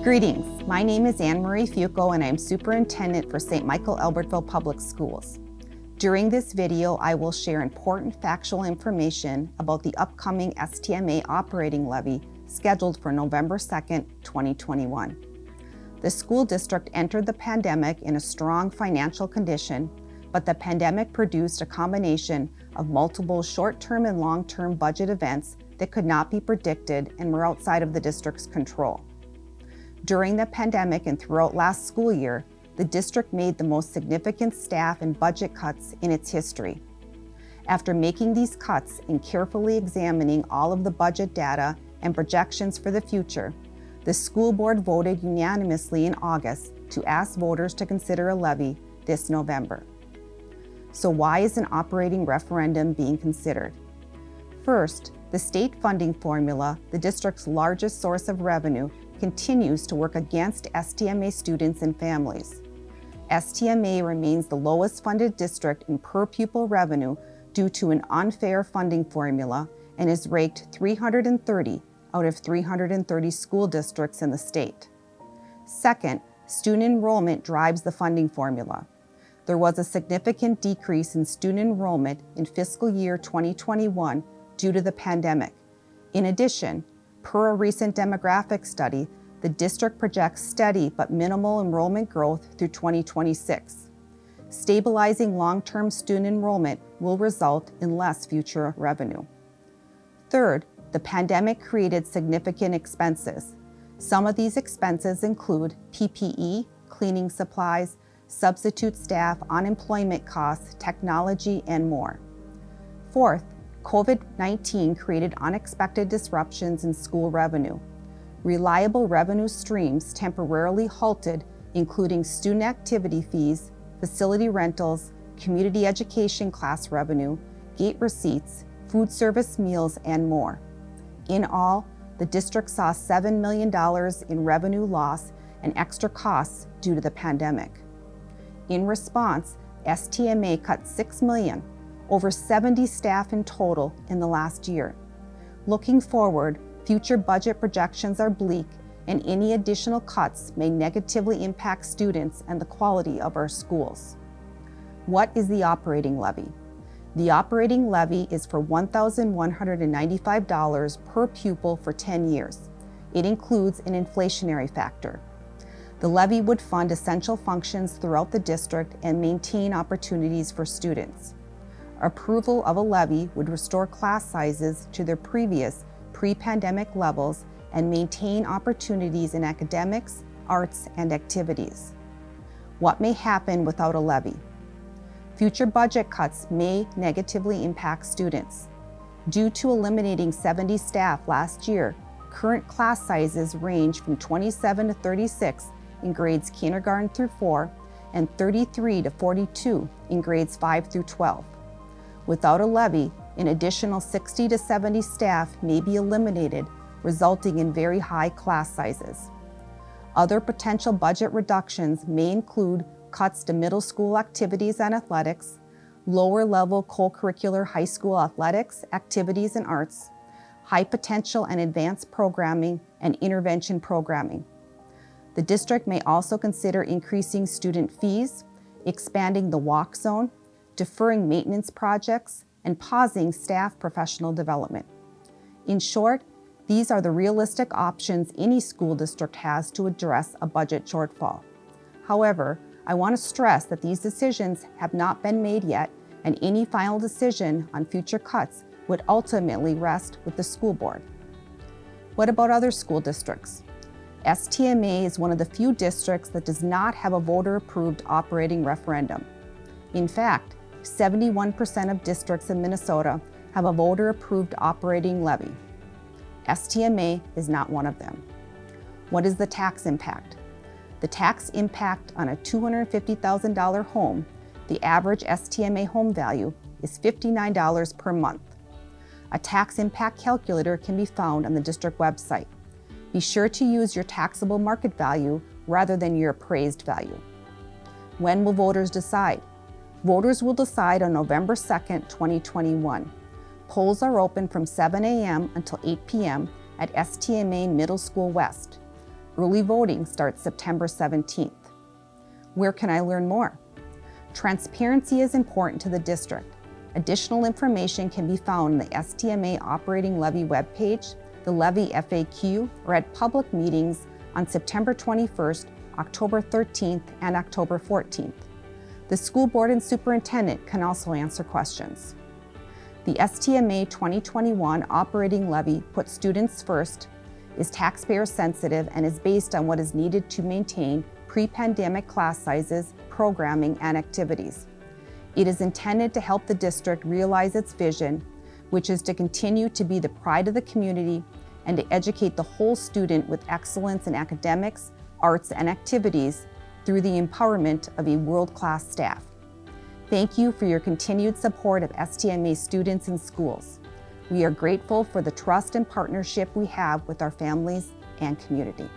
Greetings, my name is Anne Marie Fuco and I'm Superintendent for St. Michael Albertville Public Schools. During this video, I will share important factual information about the upcoming STMA operating levy scheduled for November 2nd, 2021. The school district entered the pandemic in a strong financial condition, but the pandemic produced a combination of multiple short-term and long-term budget events that could not be predicted and were outside of the district's control. During the pandemic and throughout last school year, the district made the most significant staff and budget cuts in its history. After making these cuts and carefully examining all of the budget data and projections for the future, the school board voted unanimously in August to ask voters to consider a levy this November. So why is an operating referendum being considered? First, the state funding formula, the district's largest source of revenue, continues to work against STMA students and families. STMA remains the lowest funded district in per pupil revenue due to an unfair funding formula and is ranked 330 out of 330 school districts in the state. Second, student enrollment drives the funding formula. There was a significant decrease in student enrollment in fiscal year 2021 due to the pandemic. In addition, per a recent demographic study, the district projects steady but minimal enrollment growth through 2026. Stabilizing long-term student enrollment will result in less future revenue. Third, the pandemic created significant expenses. Some of these expenses include PPE, cleaning supplies, substitute staff, unemployment costs, technology, and more. Fourth, COVID-19 created unexpected disruptions in school revenue. Reliable revenue streams temporarily halted, including student activity fees, facility rentals, community education class revenue, gate receipts, food service meals, and more. In all, the district saw $7 million in revenue loss and extra costs due to the pandemic. In response, STMA cut $6 million, over 70 staff in total in the last year. Looking forward, future budget projections are bleak and any additional cuts may negatively impact students and the quality of our schools. What is the operating levy? The operating levy is for $1,195 per pupil for 10 years. It includes an inflationary factor. The levy would fund essential functions throughout the district and maintain opportunities for students. Approval of a levy would restore class sizes to their previous pre-pandemic levels and maintain opportunities in academics, arts, and activities. What may happen without a levy? Future budget cuts may negatively impact students. Due to eliminating 70 staff last year, current class sizes range from 27 to 36 in grades kindergarten through 4 and 33 to 42 in grades 5 through 12. Without a levy, an additional 60 to 70 staff may be eliminated, resulting in very high class sizes. Other potential budget reductions may include cuts to middle school activities and athletics, lower level co-curricular high school athletics, activities, and arts, high potential and advanced programming, and intervention programming. The district may also consider increasing student fees, expanding the walk zone, deferring maintenance projects, and pausing staff professional development. In short, these are the realistic options any school district has to address a budget shortfall. However, I want to stress that these decisions have not been made yet, and any final decision on future cuts would ultimately rest with the school board. What about other school districts? STMA is one of the few districts that does not have a voter-approved operating referendum. In fact, 71% of districts in Minnesota have a voter-approved operating levy. STMA is not one of them. What is the tax impact? The tax impact on a $250,000 home, the average STMA home value, is $59 per month. A tax impact calculator can be found on the district website. Be sure to use your taxable market value rather than your appraised value. When will voters decide? Voters will decide on November 2nd, 2021. Polls are open from 7 a.m. until 8 p.m. at STMA Middle School West. Early voting starts September 17th. Where can I learn more? Transparency is important to the district. Additional information can be found on the STMA Operating Levy webpage, the Levy FAQ, or at public meetings on September 21st, October 13th, and October 14th. The school board and superintendent can also answer questions. The STMA 2021 Operating Levy puts students first, is taxpayer sensitive, and is based on what is needed to maintain pre-pandemic class sizes, programming, and activities. It is intended to help the district realize its vision, which is to continue to be the pride of the community and to educate the whole student with excellence in academics, arts, and activities through the empowerment of a world-class staff. Thank you for your continued support of STMA students and schools. We are grateful for the trust and partnership we have with our families and community.